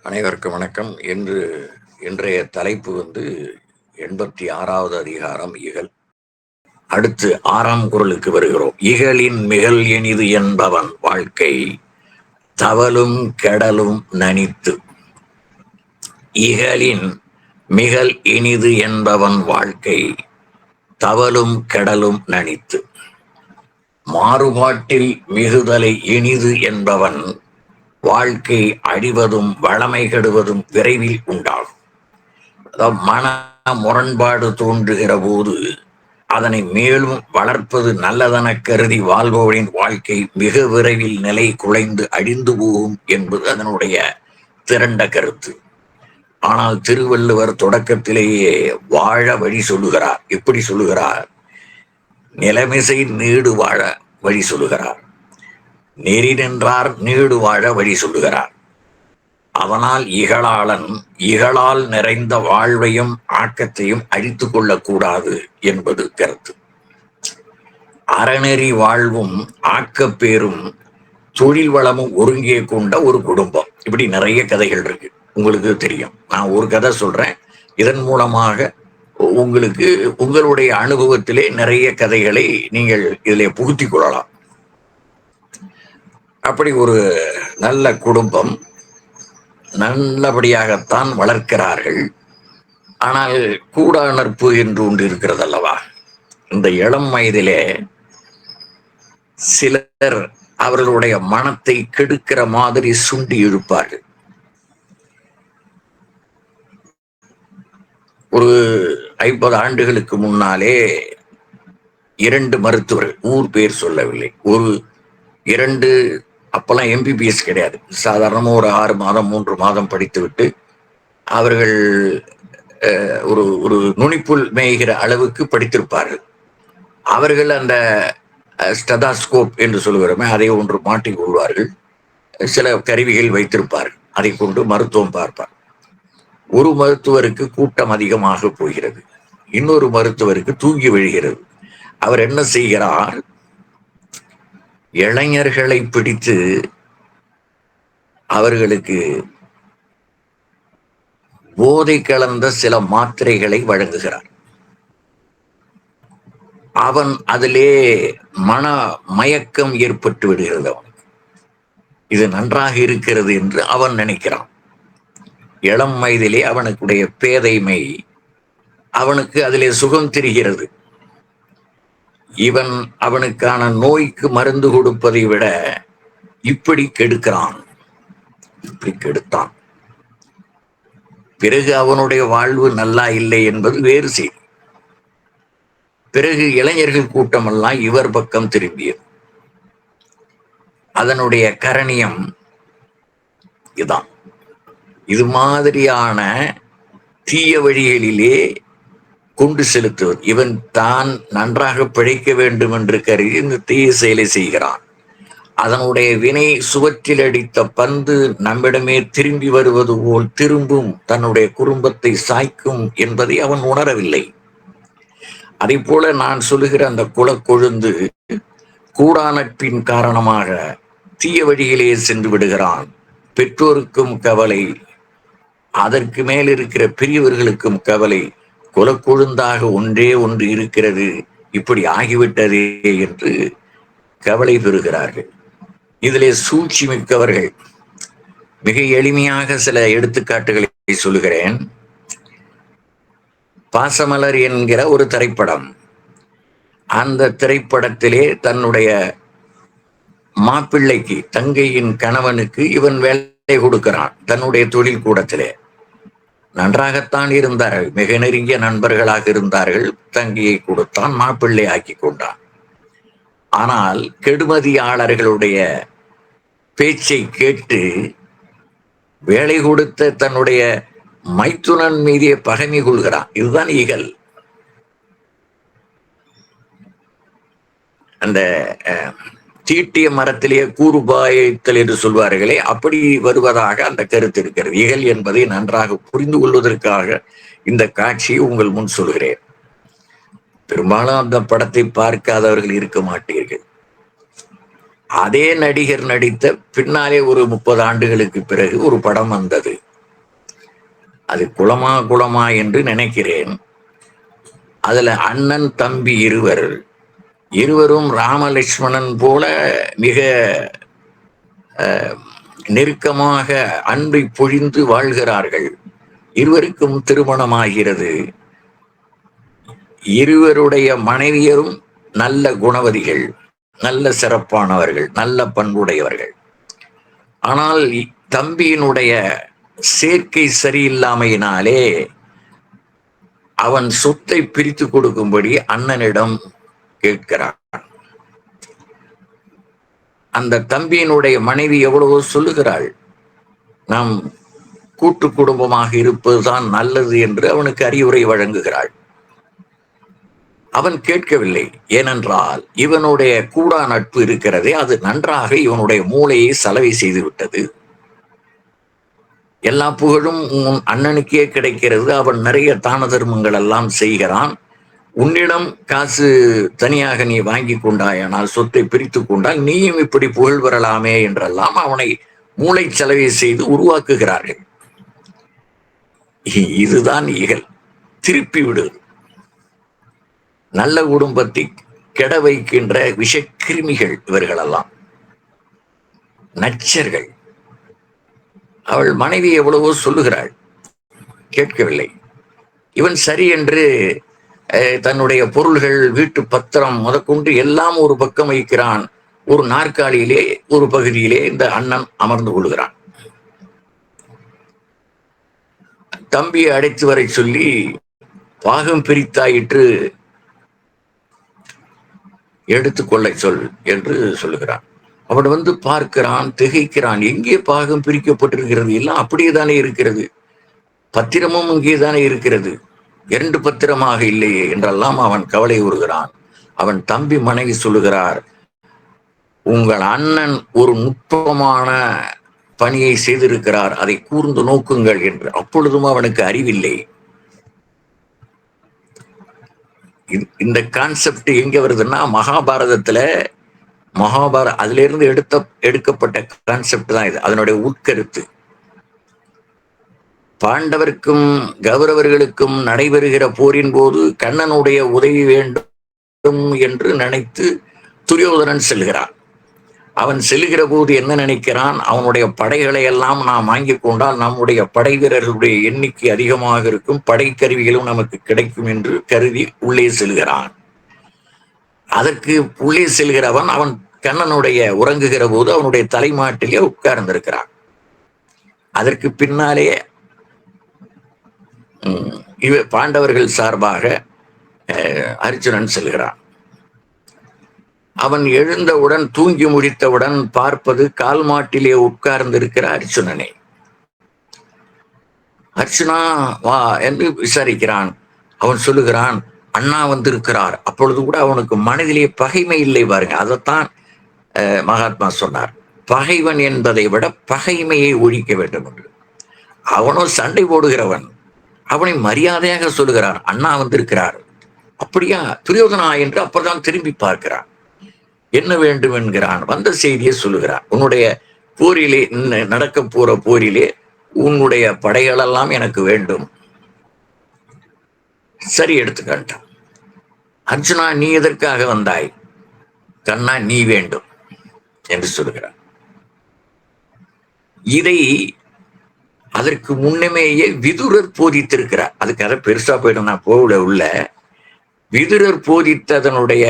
அனைவருக்கும் வணக்கம். இன்றைய தலைப்பு 86வது அதிகாரம் இகல். அடுத்து 6ஆம் குறளுக்கு வருகிறோம். இகலின் மிகல் இனிது என்பவன் வாழ்க்கை தவலும் கெடலும் நனித்து. இகலின் மிகல் இனிது என்பவன் வாழ்க்கை தவலும் கெடலும் நனித்து. மாறுபாட்டில் மிகுதலை இனிது என்பவன் வாழ்க்கை அழிவதும் வளமை கெடுவதும் விரைவில் உண்டாகும். மன முரண்பாடு தோன்றுகிற போது அதனை மேலும் வளர்ப்பது நல்லதென கருதி வாழ்பவரின் வாழ்க்கை மிக விரைவில் நிலை குலைந்து அழிந்து போகும் என்பது அதனுடைய திரண்ட கருத்து. ஆனால் திருவள்ளுவர் தொடக்கத்திலேயே வாழ வழி சொல்லுகிறார். எப்படி சொல்லுகிறார்? நிலைமிசை நீடு வாழ வழி சொல்லுகிறார். நெறி நின்றார் நீடு வாழ வழி சொல்லுகிறார். அவனால் இகழால் நிறைந்த வாழ்வையும் ஆக்கத்தையும் அழித்து கொள்ளக்கூடாது என்பது கருத்து. அறநெறி வாழ்வும் ஆக்கப்பேரும் தொழில் வளமும் ஒருங்கே கொண்ட ஒரு குடும்பம். இப்படி நிறைய கதைகள் இருக்கு, உங்களுக்கு தெரியும். நான் ஒரு கதை சொல்றேன், இதன் மூலமாக உங்களுக்கு உங்களுடைய அனுபவத்திலே நிறைய கதைகளை நீங்கள் இதிலே புகுத்தி கொள்ளலாம். அப்படி ஒரு நல்ல குடும்பம் நல்லபடியாகத்தான் வளர்க்கிறார்கள். ஆனால் கூடா நட்பு என்று ஒன்று இருக்கிறது அல்லவா? இந்த இளம் வயதிலே சிலர் அவர்களுடைய மனத்தை கெடுக்கிற மாதிரி சுண்டி இழுப்பார்கள். ஒரு 50 ஆண்டுகளுக்கு முன்னாலே 2 மருத்துவர்கள், ஊர் பேர் சொல்லவில்லை, ஒரு 2, அப்பெல்லாம் எம்பிபிஎஸ் கிடையாது, சாதாரணமாக ஒரு 6 மாதம் 3 மாதம் படித்துவிட்டு அவர்கள் ஒரு ஒரு நுனிப்புல் மேய்கிற அளவுக்கு படித்திருப்பார்கள். அவர்கள் அந்த ஸ்டெதாஸ்கோப் என்று சொல்லுகிறோமே, அதை ஒன்று மாட்டிக் கொள்வார்கள். சில கருவிகள் வைத்திருப்பார்கள், அதை கொண்டு மருத்துவம் பார்ப்பார். ஒரு மருத்துவருக்கு கூட்டம் அதிகமாக போகிறது, இன்னொரு மருத்துவருக்கு தூங்கி விழுகிறது. அவர் என்ன செய்கிறார்? இளைஞர்களை பிடித்து அவர்களுக்கு போதை கலந்த சில மாத்திரைகளை வழங்குகிறார். அவன் அதிலே மன மயக்கம் ஏற்பட்டு விடுகிறது. அவனுக்கு இது நன்றாக இருக்கிறது என்று அவன் நினைக்கிறான். இளம் வயதிலே அவனுடைய பேதைமை, அவனுக்கு அதிலே சுகம் தெரிகிறது. இவன் அவனுக்கான நோய்க்கு மருந்து கொடுப்பதை விட இப்படி கெடுக்கிறான், இப்படி கெடுத்தான். பிறகு அவனுடைய வாழ்வு நல்லா இல்லை என்பது வேறு செய்தி. பிறகு இளைஞர்கள் கூட்டமெல்லாம் இவர் பக்கம் திரும்பியது. அதனுடைய கரணியம் இதுதான். இது மாதிரியான தீய வழிகளிலே கொண்டு செலுத்துவது. இவன் தான் நன்றாக பிழைக்க வேண்டும் என்று கருதி இந்த தீய செயலை செய்கிறான். அதனுடைய வினை சுவற்றில் அடித்த பந்து நம்மிடமே திரும்பி வருவது போல் திரும்பும், தன்னுடைய குடும்பத்தை சாய்க்கும் என்பதை அவன் உணரவில்லை. அதை போல நான் சொல்லுகிற அந்த குலக்கொழுந்து கூடா நட்பின் காரணமாக தீய வழியிலே சென்று விடுகிறான். பெற்றோருக்கும் கவலை, அதற்கு மேல் இருக்கிற பெரியவர்களுக்கும் கவலை. குலக்கொழுந்தாக ஒன்றே ஒன்று இருக்கிறது, இப்படி ஆகிவிட்டதே என்று கவலை பெறுகிறார்கள். இதிலே சூழ்ச்சி மிக்கவர்கள். மிக எளிமையாக சில எடுத்துக்காட்டுகளை சொல்லுகிறேன். பாசமலர் என்கிற ஒரு திரைப்படம். அந்த திரைப்படத்திலே தன்னுடைய மாப்பிள்ளைக்கு, தங்கையின் கணவனுக்கு இவன் வேலை கொடுக்கிறான். தன்னுடைய தொழில் கூடத்திலே நன்றாகத்தான் இருந்தார்கள், மிக நெருங்கிய நண்பர்களாக இருந்தார்கள். தங்கையை கொடுத்தான், மாப்பிள்ளை ஆக்கி கொண்டான். ஆனால் கெடுமதியாளர்களுடைய பேச்சை கேட்டு வேலை கொடுத்த தன்னுடைய மைத்துனன் மீதே பகைமை கொள்கிறான். இதுதான் இகல். அந்த தீட்டிய மரத்திலேயே கூறுபாய்த்தல் என்று சொல்வார்களே, அப்படி வருவதாக அந்த கருத்து இருக்கிறது. இகல் என்பதை நன்றாக புரிந்து கொள்வதற்காக இந்த காட்சியை உங்கள் முன் சொல்கிறேன். பெரும்பாலும் அந்த படத்தை பார்க்காதவர்கள் இருக்க மாட்டீர்கள். அதே நடிகர் நடித்த பின்னாலே ஒரு 30 ஆண்டுகளுக்கு பிறகு ஒரு படம் வந்தது. அது குளமா என்று நினைக்கிறேன். அதுல அண்ணன் தம்பி இருவரும் ராமலட்சுமணன் போல மிக நெருக்கமாக அன்பை பொழிந்து வாழ்கிறார்கள். இருவருக்கும் திருமணமாகிறது. இருவருடைய மனைவியரும் நல்ல குணவதிகள், நல்ல சிறப்பானவர்கள், நல்ல பண்புடையவர்கள். ஆனால் தம்பியினுடைய சேர்க்கை சரியில்லாமையினாலே அவன் சொத்தை பிரித்து கொடுக்கும்படி அண்ணனிடம் கேட்கிறான். அந்த தம்பியினுடைய மனைவி எவ்வளவோ சொல்லுகிறாள், நாம் கூட்டு குடும்பமாக இருப்பதுதான் நல்லது என்று அவனுக்கு அறிவுரை வழங்குகிறாள். அவன் கேட்கவில்லை. ஏனென்றால் இவனுடைய கூடா நட்பு இருக்கிறதே, அது நன்றாக இவனுடைய மூளையை சலவை செய்து விட்டது. எல்லா புகழும் உன் அண்ணனுக்கே கிடைக்கிறது, அவன் நிறைய தான தர்மங்கள் எல்லாம் செய்கிறான். உன்னிடம் காசு தனியாக நீ வாங்கி கொண்டாயானால், சொத்தை பிரித்து கொண்டால் நீயும் இப்படி புகழ் பெறலாமே என்றெல்லாம் அவனை மூளை செலவை செய்து உருவாக்குகிறார்கள். இதுதான் இகல், திருப்பி விடுவது. நல்ல குடும்பத்தை கெட வைக்கின்ற விஷக்கிருமிகள் இவர்களெல்லாம், நச்சர்கள். அவள் மனைவி எவ்வளவோ சொல்லுகிறாள், கேட்கவில்லை. இவன் சரி என்று தன்னுடைய பொருள்கள், வீட்டு பத்திரம் முதற்கொண்டு எல்லாம் ஒரு பக்கம் வைக்கிறான். ஒரு நாற்காலியிலே ஒரு பகுதியிலே இந்த அண்ணன் அமர்ந்து கொள்கிறான். தம்பியை அழைத்து வரை சொல்லி, பாகம் பிரித்தாயிற்று, எடுத்துக்கொள்ள சொல் என்று சொல்லுகிறான். அவன் வந்து பார்க்கிறான், திகைக்கிறான். எங்கே பாகம் பிரிக்கப்பட்டிருக்கிறது? எல்லாம் அப்படியே தானே இருக்கிறது, பத்திரமும் இங்கே தானே இருக்கிறது, 2 பத்திரமாக இல்லையே என்றெல்லாம் அவன் கவலை உறுகிறான். அவன் தம்பி மனைவி சொல்லுகிறார், உங்கள் அண்ணன் ஒரு நுட்பமான பணியை செய்திருக்கிறார், அதை கூர்ந்து நோக்குங்கள் என்று. அப்பொழுதும் அவனுக்கு அறிவில்லை. இந்த கான்செப்ட் எங்க வருதுன்னா, மகாபாரதத்துல அதுல இருந்து எடுக்கப்பட்ட கான்செப்ட் தான் இது. அதனுடைய உட்கருத்து, பாண்டவருக்கும் கௌரவர்களுக்கும் நடைபெறுகிற போரின் போது கண்ணனுடைய உதவி வேண்டும் என்று நினைத்து துரியோதனன் செல்கிறான். அவன் செல்கிற போது என்ன நினைக்கிறான், அவனுடைய படைகளை எல்லாம் நாம் வாங்கி கொண்டால் நம்முடைய படை வீரர்களுடைய எண்ணிக்கை அதிகமாக இருக்கும், படைக்கருவிகளும் நமக்கு கிடைக்கும் என்று கருதி உள்ளே செல்கிறான். அதற்கு உள்ளே செல்கிறவன் அவன் கண்ணனுடைய உறங்குகிற போது அவனுடைய தலைமாட்டிலே உட்கார்ந்திருக்கிறான். அதற்கு பின்னாலே பாண்டவர்கள் சார்பாக அர்ஜுனன் செல்கிறான். அவன் எழுந்தவுடன், தூங்கி முடித்தவுடன் பார்ப்பது கால் மாட்டிலே உட்கார்ந்திருக்கிற அர்ஜுனனை. அர்ஜுனா வா என்று விசாரிக்கிறான். அவன் சொல்லுகிறான், அண்ணா வந்திருக்கிறார். அப்பொழுது கூட அவனுக்கு மனதிலே பகைமை இல்லை. பாருங்க, அதைத்தான் மகாத்மா சொன்னார், பகைவன் என்பதை விட பகைமையை ஒழிக்க வேண்டும் என்று. அவனோ சண்டை போடுகிறவன், அவனை மரியாதையாக சொல்லுகிறான், அண்ணா வந்திருக்கிறார். அப்படியா துரியோதனா என்று அப்பதான் திரும்பி பார்க்கிறான். என்ன வேண்டும் என்கிறான். வந்த செய்தியை சொல்லுகிறான், உன்னுடைய போரிலே, நடக்க போற போரிலே உன்னுடைய படைகளெல்லாம் எனக்கு வேண்டும். சரி, எடுத்துக்கிட்டான். அர்ஜுனா, நீ எதற்காக வந்தாய்? கண்ணா, நீ வேண்டும் என்று சொல்லுகிறான். இதை அதற்கு முன்னமேயே விதுரர் போதித்திருக்கிறார். அதுக்காக பெருசா போயிடும், நான் போகல. உள்ள விதுரர் போதித்ததனுடைய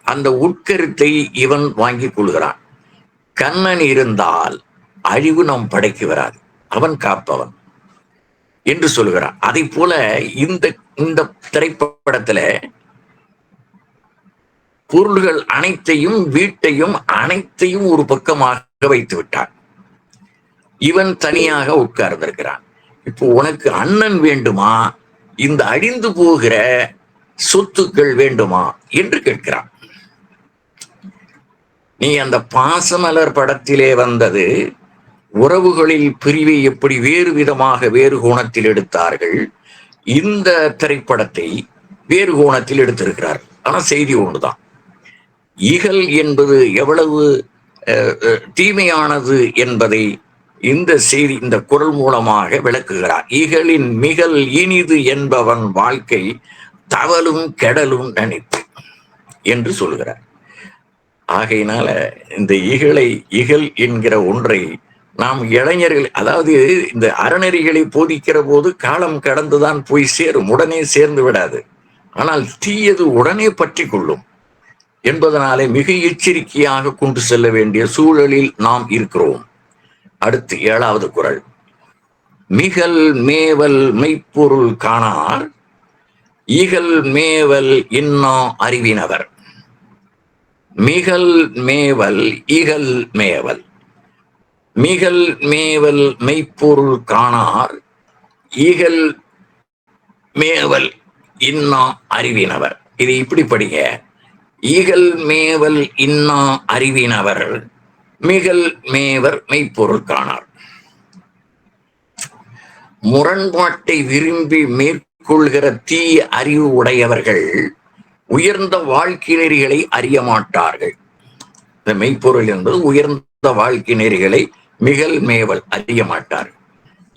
அந்த உட்கருத்தை இவன் வாங்கி கொள்கிறான். கண்ணன் இருந்தால் அழிவு நம் படைக்கு வராது, அவன் காப்பவன் என்று சொல்லுகிறான். அதை போல இந்த திரைப்படத்துல பொருள்கள் அனைத்தையும், வீட்டையும் அனைத்தையும் ஒரு பக்கமாக வைத்து விட்டான். இவன் தனியாக உட்கார்ந்திருக்கிறான். இப்போ உனக்கு அண்ணன் வேண்டுமா, இந்த அழிந்து போகிற சொத்துக்கள் வேண்டுமா என்று கேட்கிறான். நீ அந்த பாசமலர் படத்திலே வந்தது உறவுகளில் பிரிவை எப்படி வேறு விதமாக வேறு கோணத்தில் எடுத்தார்கள். இந்த திரைப்படத்தை வேறு கோணத்தில் எடுத்திருக்கிறார். ஆனா செய்தி ஒன்றுதான். இகல் என்பது எவ்வளவு தீமையானது என்பதை இந்த செய்தி இந்த குரல் மூலமாக விளக்குகிறார். இகலின் மிகல் இனிது என்பவன் வாழ்க்கை தவலும் கெடலும் நினைப்பு என்று சொல்கிறார். ஆகையினால இந்த இகல் என்கிற ஒன்றை நாம் இளைஞர்கள், அதாவது இந்த அறநெறிகளை போதிக்கிற போது காலம் கடந்துதான் போய் சேரும், உடனே சேர்ந்து விடாது. ஆனால் தீயது உடனே பற்றி கொள்ளும் என்பதனாலே மிக எச்சரிக்கையாக கொண்டு செல்ல வேண்டிய சூழலில் நாம் இருக்கிறோம். அடுத்து 7வது குறள். மிகல் மேவல் மெய்ப்பொருள் காணார், இகல் மேவல் இன்னா அறிவினவர். மிகல் மேவல் இகல் மேவல். மிகல் மேவல் மெய்ப்பொருள் காணார், இகல் மேவல் இன்னா அறிவினவர். இது இப்படி படிங்க. இகல் மேவல் இன்னா அறிவினவர், மிகல் மேவர் மெய்ப்பொருள் காணார். முரண்பாட்டை விரும்பி மேற்கொள்கிற தீய அறிவு உடையவர்கள் உயர்ந்த வாழ்க்கை நெறிகளை அறிய மாட்டார்கள். இந்த மெய்ப்பொருள் என்பது உயர்ந்த வாழ்க்கை நெறிகளை மிகல் மேவல் அறிய மாட்டார்கள்.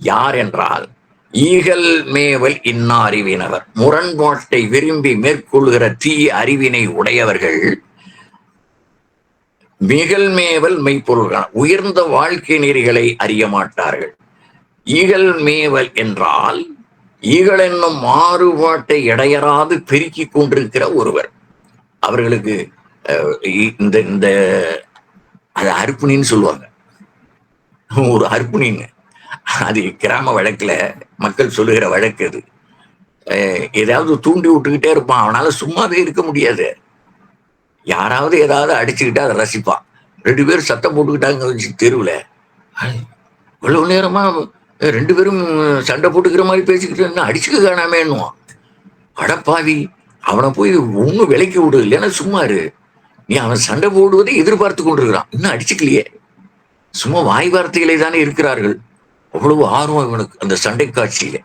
யார் என்றால் ஈகல் மேவல் இன்னா அறிவினவர். முரண்பாட்டை விரும்பி மேற்கொள்கிற தீய அறிவினை உடையவர்கள் மிகல் மேவல் மெய்ப்பொருள் உயர்ந்த வாழ்க்கை நெறிகளை அறிய மாட்டார்கள். ஈகல் மேவல் என்றால் ஈகல் என்னும் மாறுபாட்டை இடையறாது பெருக்கிக் கொண்டிருக்கிற ஒருவர். அவர்களுக்கு இந்த இந்த அது அர்ப்பணின்னு சொல்லுவாங்க. ஒரு அர்ப்பணின்னு, அது கிராம வழக்குல மக்கள் சொல்லுகிற வழக்கு. அது ஏதாவது தூண்டி விட்டுக்கிட்டே இருப்பான், அவனால சும்மாவே இருக்க முடியாது. யாராவது ஏதாவது அடிச்சுக்கிட்டா அதை ரசிப்பான். 2 பேரும் சத்தம் போட்டுக்கிட்டாங்க தெருவுல, இவ்வளவு நேரமா 2 பேரும் சண்டை போட்டுக்கிற மாதிரி பேசிக்கிட்டு அடிச்சுக்க காணாமேன்னுவான். அடப்பாவி, அவனை போய் ஒன்னும் விலைக்கு விடு, இல்லைன்னா சும்மா இரு. நீ அவன் சண்டை போடுவதை எதிர்பார்த்து கொண்டிருக்கிறான், இன்னும் அடிச்சுக்கலையே. சும்மா வாய் வார்த்தைகளை தானே இருக்கிறார்கள். அவ்வளவு ஆர்வம் இவனுக்கு அந்த சண்டை காட்சியில.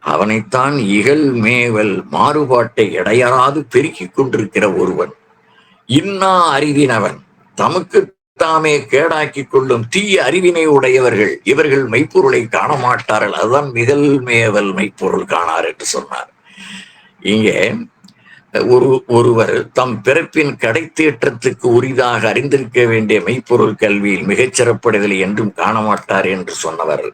அவனைத்தான் இகல் மேவல் மாறுபாட்டை இடையறாது பெருக்கிக் கொண்டிருக்கிற ஒருவன். இன்னா அறிவினவன், தமக்கு தாமே கேடாக்கி கொள்ளும் தீய அறிவினை உடையவர்கள் இவர்கள் மெய்ப்பொருளை காண மாட்டார்கள். அதுதான் மிகல் மேவல் மெய்ப்பொருள் காணார் என்று சொன்னார். இங்கே ஒருவர் தம் பிறப்பின் கடைத்தேற்றத்துக்கு உரிதாக அறிந்திருக்க வேண்டிய மெய்ப்பொருள் கல்வியில் மிகச்சிறப்படைதலை என்றும் காண மாட்டார் என்று சொன்னவர்.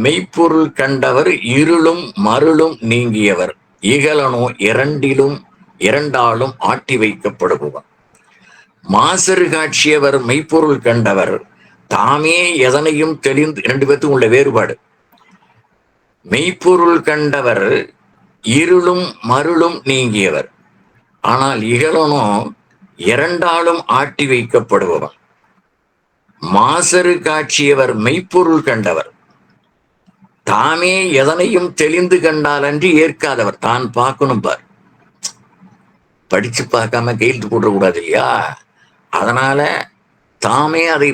மெய்ப்பொருள் கண்டவர் இருளும் மருளும் நீங்கியவர், இகலனோ இரண்டாலும் ஆட்டி வைக்கப்படுபவர். மாசரு காட்சியவர் மெய்ப்பொருள் கண்டவர், தாமே எதனையும் தெளிந்து. 2 பேர்த்துக்கும் உள்ள வேறுபாடு. மெய்ப்பொருள் கண்டவர் இருளும் மருளும் நீங்கியவர், ஆனால் இகலனோ இரண்டாலும் ஆட்டி வைக்கப்படுபவர். மாசரு காட்சியவர் மெய்ப்பொருள் கண்டவர், தாமே எதனையும் தெளிந்து கண்டால் அன்றி ஏற்காதவர். தான் பார்க்கணும் பார், படிச்சு பார்க்காம கையெழுத்து போடக்கூடாது இல்லையா? அதனால தாமே அதை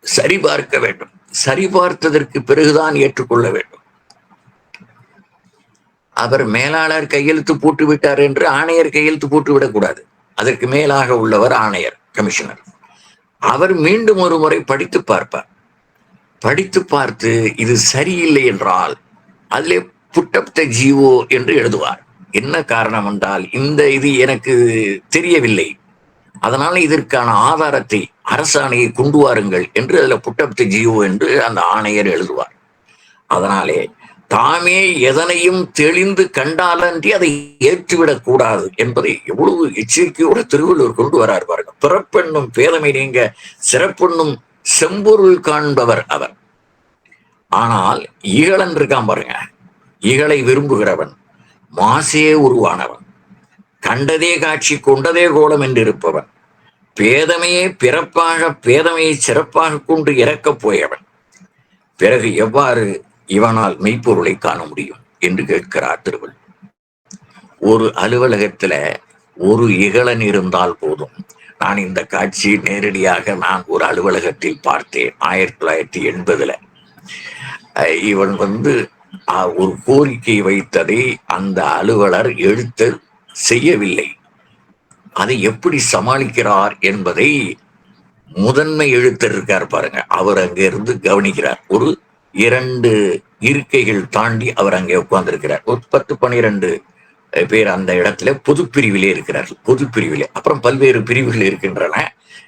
சரிபார்க்க வேண்டும். சரிபார்த்ததற்கு பிறகுதான் ஏற்றுக்கொள்ள வேண்டும். அவர் மேலாளர் கையெழுத்து போட்டு விட்டார் என்று ஆணையர் கையெழுத்து போட்டு விடக்கூடாது. அதற்கு மேலாக உள்ளவர் ஆணையர், கமிஷனர். அவர் மீண்டும் ஒரு முறை படித்து பார்ப்பார். படித்து பார்த்து இது சரியில்லை என்றால் அதிலே புட்டப் த ஜீவோ என்று எழுதுவார். என்ன காரணம் என்றால், இது எனக்கு தெரியவில்லை, அதனால இதற்கான ஆதாரத்தை அரசாணையை கொண்டு வாருங்கள் என்று அதில் புட்டப் த ஜீவோ என்று அந்த ஆணையர் எழுதுவார். அதனாலே தாமே எதனையும் தெளிந்து கண்டாலன்றி அதை ஏற்றுவிடக் கூடாது என்பதை எவ்வளவு எச்சரிக்கையோடு திருவள்ளுவர் கொண்டு வரார் பாருங்க. பிறப்பெண்ணும் பேதமை நீங்க சிறப்பெண்ணும் செம்பொருள் காண்பவர் அவர். ஆனால் இகழன் இருக்கான் பாருங்க, இகழை விரும்புகிறவன், மாசே உருவானவன், கண்டதே காட்சி கொண்டதே கோலம் என்று இருப்பவன், பேதமையே பிறப்பாக பேதமையை சிறப்பாக கொண்டு இறக்கப் போயவன், பிறகு எவ்வாறு இவனால் மெய்ப்பொருளை காண முடியும் என்று கேட்கிறார் திருவள்ளுவர். ஒரு அலுவலகத்துல ஒரு இகழன் இருந்தால் போதும். நான் இந்த காட்சி நேரடியாக நான் ஒரு அலுவலகத்தில் பார்த்தேன் 1980. இவன் ஒரு கோரிக்கை வைத்ததை அந்த அலுவலர் செய்யவில்லை. அதை எப்படி சமாளிக்கிறார் என்பதை முதன்மை எழுத்தர் இருக்கார் பாருங்க, அவர் அங்க இருந்து கவனிக்கிறார். ஒரு 2 இருக்கைகள் தாண்டி அவர் அங்கே உட்கார்ந்திருக்கிறார். ஒரு 10-12 பேர் அந்த இடத்துல பொது பிரிவிலே இருக்கிறார்கள். பொது பிரிவிலே அப்புறம் பல்வேறு பிரிவுகள் இருக்கின்றன.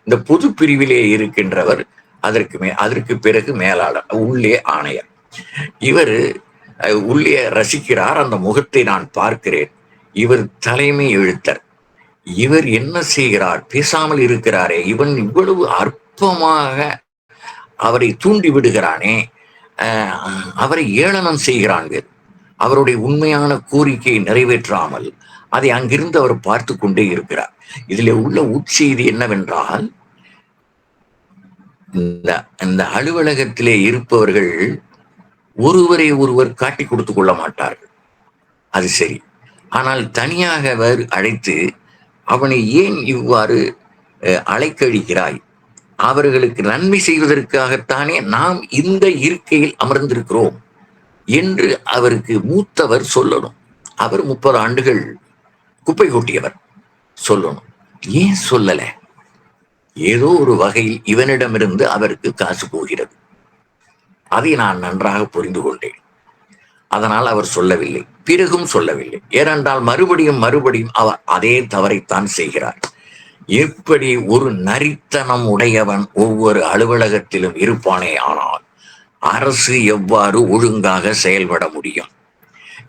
இந்த பொது பிரிவிலே இருக்கின்றவர் அதற்கு பிறகு மேலாளர், உள்ளே ஆணையர். இவர் உள்ளே ரசிக்கிறார். அந்த முகத்தை நான் பார்க்கிறேன். இவர் தலைமை எழுத்தர். இவர் என்ன செய்கிறார்? பேசாமல் இருக்கிறாரே, இவன் இவ்வளவு அற்பமாக அவரை தூண்டி விடுகிறானே, அவரை ஏளனம் செய்கிறார்கள். அவருடைய உண்மையான கோரிக்கையை நிறைவேற்றாமல் அதை அங்கிருந்து அவர் பார்த்து கொண்டே இருக்கிறார். இதில் உள்ள உட்செய்தி என்னவென்றால், இந்த அலுவலகத்திலே இருப்பவர்கள் ஒருவரை ஒருவர் காட்டி கொடுத்துக் கொள்ள மாட்டார்கள். அது சரி. ஆனால் தனியாக அழைத்து அவனை ஏன் இவ்வாறு அலைக்கழிக்கிறாய்? அவர்களுக்கு நன்மை செய்வதற்காகத்தானே நாம் இந்த இருக்கையில் அமர்ந்திருக்கிறோம் என்று அவருக்கு மூத்தவர் சொல்லணும். அவர் 30 ஆண்டுகள் குப்பை கொட்டியவர், சொல்லணும். ஏன் சொல்லல? ஏதோ ஒரு வகையில் இவனிடமிருந்து அவருக்கு காசு போகிறது. அதை நான் நன்றாக புரிந்து கொண்டேன். அதனால் அவர் சொல்லவில்லை, பிறகும் சொல்லவில்லை. ஏனென்றால் மறுபடியும் அவர் அதே தவறைத்தான் செய்கிறார். எப்படி ஒரு நரித்தனம் உடையவன் ஒவ்வொரு அலுவலகத்திலும் இருப்பானே, ஆனால் அரசு எவ்வாறு ஒழுங்காக செயல்பட முடியும்?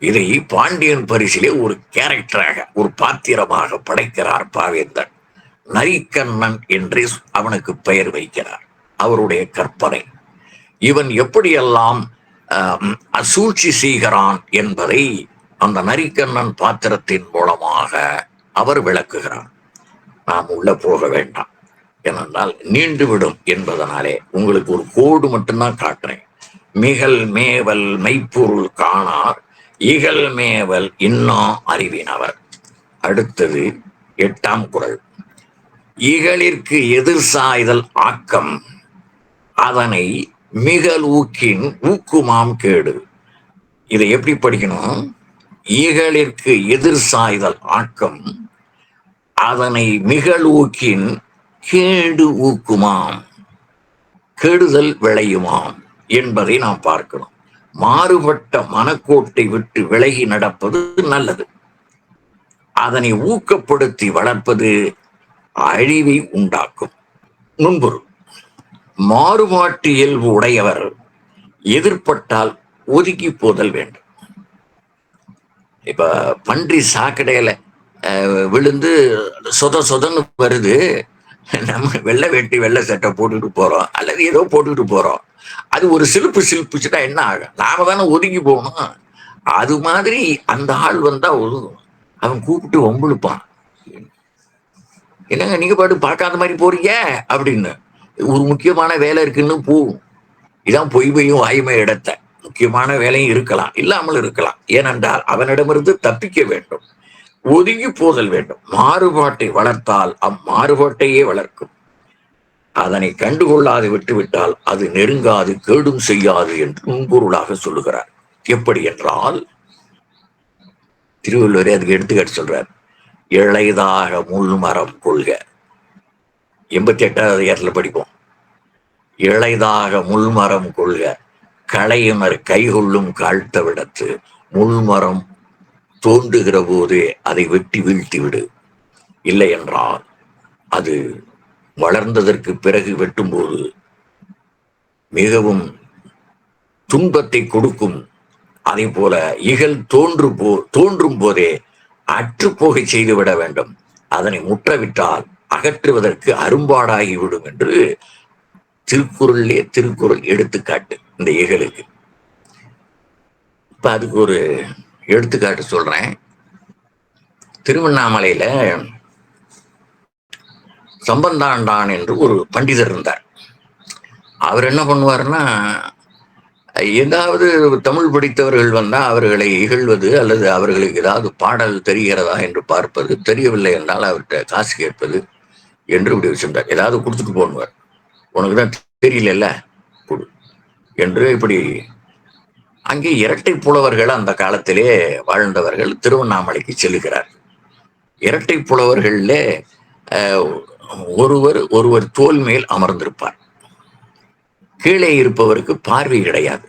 இதை பாண்டியன் பரிசிலே ஒரு கேரக்டராக, ஒரு பாத்திரமாக படைக்கிறார் பாவேந்தன். நரிக்கண்ணன் என்று அவனுக்கு பெயர் வைக்கிறார். அவருடைய கற்பனை. இவன் எப்படியெல்லாம் சூழ்ச்சி செய்கிறான் என்பதை அந்த நரிக்கண்ணன் பாத்திரத்தின் மூலமாக அவர் விளக்குகிறார். நாம் உள்ள போக வேண்டாம், ஏனென்றால் நீண்டுவிடும் என்பதனாலே உங்களுக்கு ஒரு கோடு மட்டும்தான் காட்டுறேன். மிகல் மேவல் மெய்ப்பொருள் காணார், இகல் மேவல் இன்னும் அறிவினவர். அடுத்தது 8ஆம் குறள். இகலிற்கு எதிர் சாய்தல் ஆக்கம், அதனை மிகல் ஊக்கின் ஊக்குமாம் கேடு. இதை எப்படி படிக்கணும்? இகலிற்கு எதிர் சாய்தல் ஆக்கம், அதனை மிகல் ஊக்கின் கேடு ஊக்குமாம், கெடுதல் விளையுமாம் என்பதை நாம் பார்க்கணும். மாறுபட்ட மனக்கோட்டை விட்டு விலகி நடப்பது நல்லது. அதனை ஊக்கப்படுத்தி வளர்ப்பது அழிவை உண்டாக்கும். முன்பொருள். மாறுபாட்டு இயல்பு உடையவர் எதிர்பட்டால் ஒதுக்கி போதல் வேண்டும். இப்ப பன்றி சாக்கடையில விழுந்து சொதன்னு வருது, நம்ம வெள்ளை வேட்டி வெள்ளை சட்டை போட்டுட்டு போறோம், அல்லது ஏதோ போட்டுட்டு போறோம். அது ஒரு சிலுப்புச்சுட்டா என்ன ஆகும்? நாம தானே ஒதுங்கி போகணும். அது மாதிரி அந்த ஆள் வந்தா ஒதுங்கும். அவன் கூப்பிட்டு ஒம்புழுப்பான், என்னங்க நீங்க பாட்டு பார்க்காத மாதிரி போறீங்க அப்படின்னு. ஒரு முக்கியமான வேலை இருக்குன்னு போகும். இதான் பொய்மையும் வாய்மை இடத்த. முக்கியமான வேலையும் இருக்கலாம், இல்லாமல் இருக்கலாம். ஏனென்றால் அவனிடமிருந்து தப்பிக்க வேண்டும், ஒதுங்கி போதல் வேண்டும். மாறுபாட்டை வளர்த்தால் அம்மாறுபாட்டையே வளர்க்கும். அதனை கண்டுகொள்ளாது விட்டுவிட்டால் அது நெருங்காது, கேடும் செய்யாது என்று முன்பொருளாக சொல்லுகிறார். எப்படி என்றால், திருவள்ளுவரே அதுக்கு எடுத்துக்காட்டு சொல்றார். இளைதாக முள்மரம் கொள்க. 88வது அதிகாரத்தில் படிப்போம். இளைதாக முள்மரம் கொள்க, களையமர் கைகொள்ளும் காழ்த்த விடத்து, முள்மரம் தோன்றுகிற போதே அதை வெட்டி வீழ்த்தி விடு. இல்லை என்றால் அது வளர்ந்ததற்கு பிறகு வெட்டும்போது மிகவும் துன்பத்தை கொடுக்கும். அதே போல இகல் தோன்றும் போதே அற்றுப்போகை செய்துவிட வேண்டும். அதனை முற்றவிட்டால் அகற்றுவதற்கு அரும்பாடாகிவிடும் என்று திருக்குறள் எடுத்துக்காட்டு இந்த இகலுக்கு. இப்ப அதுக்கு ஒரு எடுத்துக்காட்டு சொல்றேன். திருவண்ணாமலையில சம்பந்தாண்டான் என்று ஒரு பண்டிதர் இருந்தார். அவர் என்ன பண்ணுவார்னா, ஏதாவது தமிழ் படித்தவர்கள் வந்தா அவர்களை இகழ்வது, அல்லது அவர்களுக்கு ஏதாவது பாடல் தெரிகிறதா என்று பார்ப்பது, தெரியவில்லை என்றால் அவர்கிட்ட காசு கேட்பது என்று இப்படி வச்சிருந்தார். ஏதாவது கொடுத்துட்டு போனுவார். உனக்குதான் தெரியல கொடு என்று. இப்படி அங்கே இரட்டை புலவர்கள் அந்த காலத்திலே வாழ்ந்தவர்கள் திருவண்ணாமலைக்கு செல்லுகிறார். இரட்டை புலவர்கள்ல ஒருவர் ஒருவர் தோல் மேல் அமர்ந்திருப்பார். கீழே இருப்பவருக்கு பார்வை கிடையாது.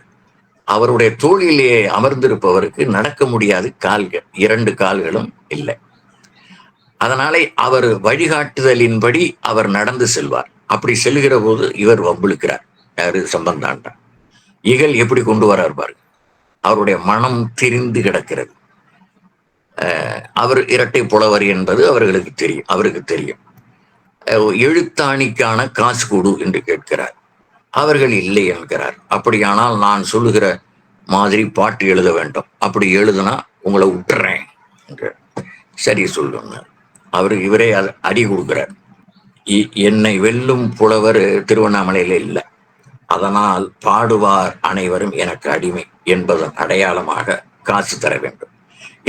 அவருடைய தோளிலே அமர்ந்திருப்பவருக்கு நடக்க முடியாது, கால்கள் 2 கால்களும் இல்லை. அதனாலே அவர் வழிகாட்டுதலின்படி அவர் நடந்து செல்வார். அப்படி செல்கிற போது இவர் வம்பிழுக்கிறார். யாரு? சம்பந்தாண்டா. இகல் எப்படி கொண்டு வரார் பாருங்க. அவருடைய மனம் திரிந்து கிடக்கிறது. அவர் இரட்டை புலவர் என்பது அவர்களுக்கு தெரியும், அவருக்கு தெரியும். எழுத்தாணிக்கான காசு கொடு என்று கேட்கிறார். அவர்கள் இல்லை என்கிறார். அப்படியானால் நான் சொல்லுகிற மாதிரி பாட்டு எழுத வேண்டும், அப்படி எழுதுனா உங்களை விட்டுறேன். சரி சொல்லுங்க. அவருக்கு இவரே அடி கொடுக்கிறார். என்னை வெல்லும் புலவர் திருவண்ணாமலையில இல்லை, அதனால் பாடுவார் அனைவரும் எனக்கு அடிமை என்பதன் அடையாளமாக காசு தர வேண்டும்,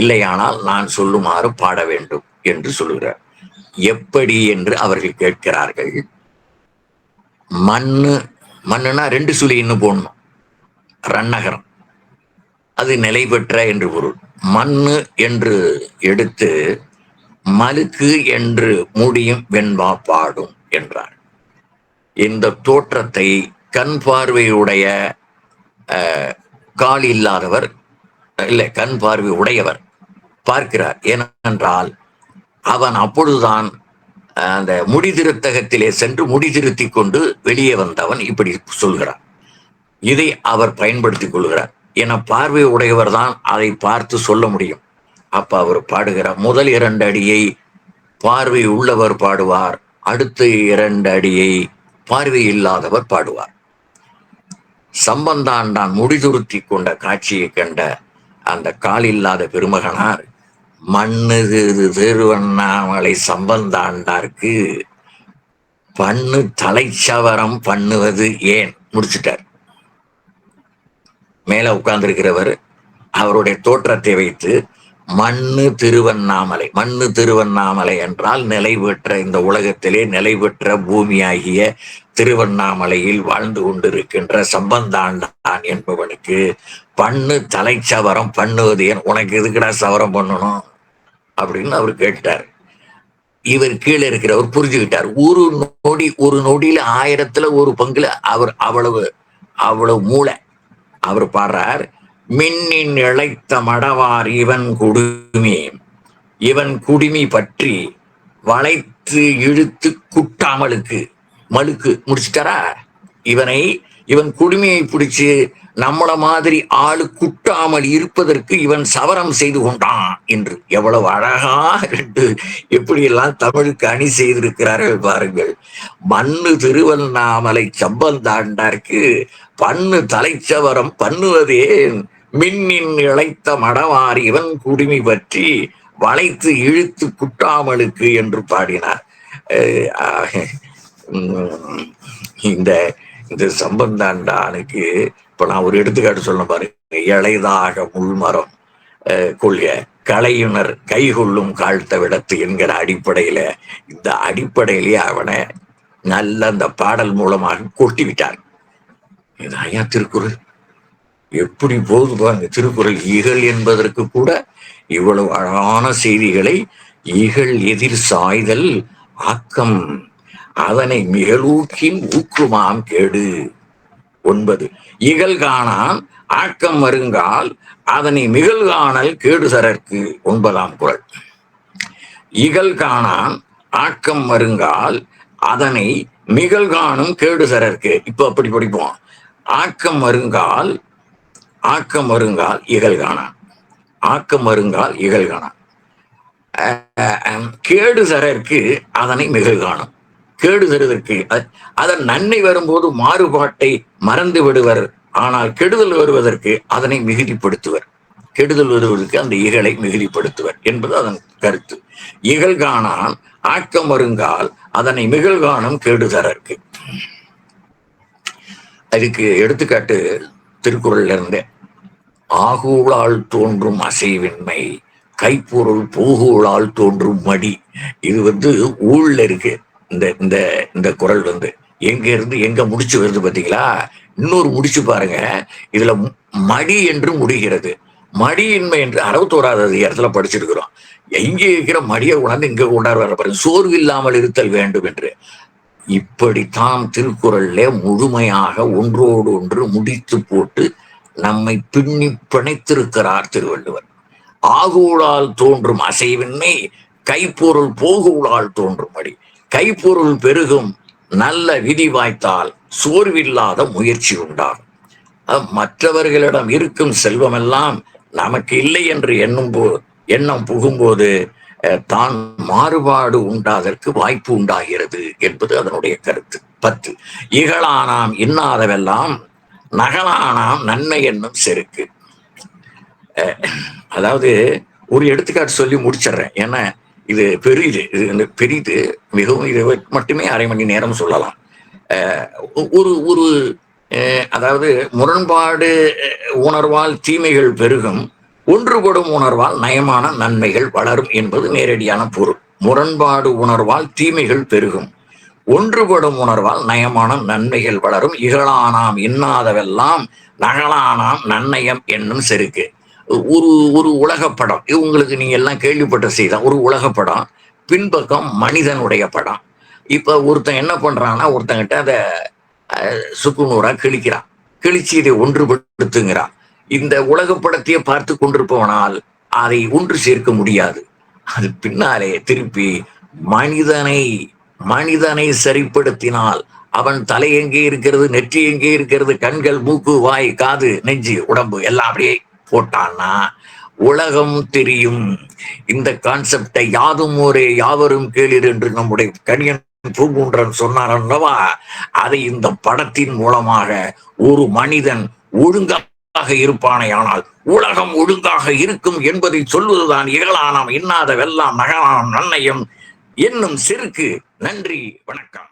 இல்லையானால் நான் சொல்லுமாறு பாட வேண்டும் என்று சொல்லுகிறார். எப்படி என்று அவர்கள் கேட்கிறார்கள். மண்ணுனா 2 சுழி இன்னும் போடணும், ரன்னகரம், அது நிலை பெற்ற என்று பொருள். மண்ணு என்று எடுத்து மலுக்கு என்று முடியும் வெண்பா பாடும் என்றார். இந்த தோற்றத்தை கண் பார்வையுடைய கால் இல்லாதவர் இல்லை, கண் பார்வை உடையவர் பார்க்கிறார். ஏனென்றால் அவன் அப்பொழுதுதான் அந்த முடிதிருத்தகத்திலே சென்று முடிதிருத்தி கொண்டு வெளியே வந்தவன் இப்படி சொல்கிறார். இதை அவர் பயன்படுத்திக் கொள்கிறார். என பார்வை உடையவர் தான் அதை பார்த்து சொல்ல முடியும். அப்ப அவர் பாடுகிறார். முதல் 2 அடியை பார்வை உள்ளவர் பாடுவார், அடுத்த 2 அடியை பார்வை இல்லாதவர் பாடுவார். சம்பந்தாண்டான் முடிதுருத்தி கொண்ட காட்சியை கண்ட அந்த கால் இல்லாத பெருமகனார், மண்ணு திருவண்ணாமலை சம்பந்தாண்டாருக்கு பண்ணு தலைச்சவரம் பண்ணுவது ஏன் முடிச்சுட்டார். மேல உட்கார்ந்திருக்கிறவர் அவருடைய தோற்றத்தை வைத்து மண்ணு திருவண்ணாமலை என்றால் நிலை பெற்ற, இந்த உலகத்திலே நிலை பெற்ற பூமியாகிய திருவண்ணாமலையில் வாழ்ந்து கொண்டிருக்கின்ற சம்பந்தாண்டான் என்பவனுக்கு பண்ணு தலைச்சவரம் பண்ணுவது ஏன், உனக்கு எதுக்குடா சவரம் பண்ணணும் அப்படின்னு அவர் கேட்டார். இவர் கீழே இருக்கிறவர் புரிஞ்சுக்கிட்டார். ஒரு நொடியில 1000ல் 1 பங்குல அவர் அவ்வளவு மூளை. அவர் பாடுறார். மின்னின் இழைத்த மடவார் இவன் குடுமி பற்றி வளைத்து இழுத்து குட்டாமலுக்கு மலுக்கு முடிச்சுட்டாரா. இவன் குடுமையை பிடிச்சு நம்மள மாதிரி ஆளு குட்டாமல் இருப்பதற்கு இவன் சவரம் செய்து கொண்டான் என்று எவ்வளவு அழகா 2 எப்படியெல்லாம் தமிழுக்கு அணி செய்திருக்கிறார்கள் பாருங்கள். மண்ணு திருவண்ணாமலை சம்பந்தாண்டாருக்கு பண்ணு தலைச்சவரம் பண்ணுவதே மின்னின் இழைத்த மடவார் இவன் குடுமி பற்றி வளைத்து இழுத்து குட்டாமலுக்கு என்று பாடினார். இந்த சம்பந்தாண்டானுக்கு இப்ப நான் ஒரு எடுத்துக்காட்டு சொல்ல பாருங்க. இளைதாக முள்மரம் கொள்க கலையுணர் கைகொள்ளும் காழ்த்த விடத்து என்கிற அடிப்படையில, இந்த அடிப்படையிலேயே அவனை நல்ல அந்த பாடல் மூலமாக கொட்டி விட்டார். இது ஐயா திருக்குறள் எப்படி போகுது பாருங்க. திருக்குறள் இகழ் என்பதற்கு கூட இவ்வளவு அழகான செய்திகளை, இகழ் எதிர் சாய்தல் ஆக்கம் அதனை மிகலூக்கின் ஊக்குமாம் கேடு. 9 இகழ் காணான் ஆக்கம் வருங்கால் அதனை மிகழ்காணல் கேடுசரற்கு. 9ஆம் குறள். இகழ் காணான் ஆக்கம் வருங்கால் அதனை மிகழ்காணும் கேடுசரற்கு. இப்ப அப்படி படிப்போம். ஆக்கம் வருங்கால் இகழ் காணான், ஆக்கம் வருங்கால் இகழ் காணான், கேடு சரற்கு அதனை மிகழ்காணும். கேடு தருவதற்கு அதன் நன்மை வரும்போது மாறுபாட்டை மறந்து விடுவர், ஆனால் கெடுதல் வருவதற்கு அதனை மிகுதிப்படுத்துவர். கெடுதல் வருவதற்கு அந்த இகழை மிகுதிப்படுத்துவர் என்பது அதன் கருத்து. இகழ் காணான் ஆக்கம் வருங்கால் அதனை மிகழ்காணும் கேடுதரற்கு. அதுக்கு எடுத்துக்காட்டு திருக்குறள்ல இருந்து. ஆகூழால் தோன்றும் அசைவின்மை கைப்பொருள் பூகூழால் தோன்றும் மடி. இது ஊழ்ல இருக்கு. இந்த குறள் எங்க இருந்து எங்க முடிச்சு வருது பாத்தீங்களா. இன்னொரு முடிச்சு பாருங்க. இதுல மடி என்று முடிகிறது. மடியின்மை என்று 61வது அதிகாரத்துல படிச்சிருக்கிறோம். எங்கே இருக்கிற மடிய உணர்ந்து இங்க கொண்டாடுவார் பாருங்க, சோர்வு இல்லாமல் இருத்தல் வேண்டும் என்று. இப்படித்தான் திருக்குறள்ல முழுமையாக ஒன்றோடு ஒன்று முடித்து போட்டு நம்மை பின்னி பிணைத்திருக்கிறார் திருவள்ளுவர். ஆகூடால் தோன்றும் அசைவின்மை கைப்பொருள் போகூடால் தோன்றும்படி. கைப்பொருள் பெருகும் நல்ல விதி வாய்த்தால் சோர்வில்லாத முயற்சி உண்டாகும். மற்றவர்களிடம் இருக்கும் செல்வமெல்லாம் நமக்கு இல்லை என்று எண்ணம் புகும்போது தான் மாறுபாடு உண்டாதற்கு வாய்ப்பு உண்டாகிறது என்பது அதனுடைய கருத்து. 10 இகழானாம் இன்னாதவெல்லாம் நகலானாம் நன்மை என்னும் செருக்கு. அதாவது ஒரு எடுத்துக்காட்டு சொல்லி முடிச்சிடுறேன், ஏன்னா இது பெரிது மிகவும். இது மட்டுமே அரை மணி நேரம் சொல்லலாம். ஒரு ஒரு அதாவது முரண்பாடு உணர்வால் தீமைகள் பெருகும், ஒன்றுபடும் உணர்வால் நயமான நன்மைகள் வளரும் என்பது நேரடியான பொருள். முரண்பாடு உணர்வால் தீமைகள் பெருகும், ஒன்றுபடும் உணர்வால் நயமான நன்மைகள் வளரும். இகழானாம் இன்னாதவெல்லாம் நகலானாம் நன்னயம் என்னும் செருக்கு. ஒரு உலகப்படம், உங்களுக்கு நீங்க எல்லாம் கேள்விப்பட்ட செய்தான். ஒரு உலகப்படம், பின்பக்கம் மனிதனுடைய படம். இப்ப ஒருத்தன் என்ன பண்றான்னா, ஒருத்தங்கிட்ட அதை சுக்குநூறா கிழிக்கிறான், கிழிச்சு இதை ஒன்றுபடுத்துங்கிறான். இந்த உலகப்படத்தையே பார்த்து கொண்டிருப்பவனால் அதை ஒன்று சேர்க்க முடியாது. அது பின்னாலே திருப்பி மனிதனை சரிப்படுத்தினால் அவன் தலை எங்கே இருக்கிறது, நெற்றி எங்கே இருக்கிறது, கண்கள், மூக்கு, வாய், காது, நெஞ்சு, உடம்பு எல்லாம் அப்படியே போட்டான்னா உலகம் தெரியும். இந்த கான்செப்டை யாதும் ஊரே யாவரும் கேளீர் என்று நம்முடைய கணியன் பூங்குன்றன் சொன்னார் அல்லவா? அதை இந்த படத்தின் மூலமாக ஒரு மனிதன் ஒழுங்காக இருப்பானேயானால் உலகம் ஒழுங்காக இருக்கும் என்பதை சொல்வதுதான் இகழானாம் இன்னாதவெல்லாம் நகலானாம் நன்னயம் என்னும் செருக்கு. நன்றி, வணக்கம்.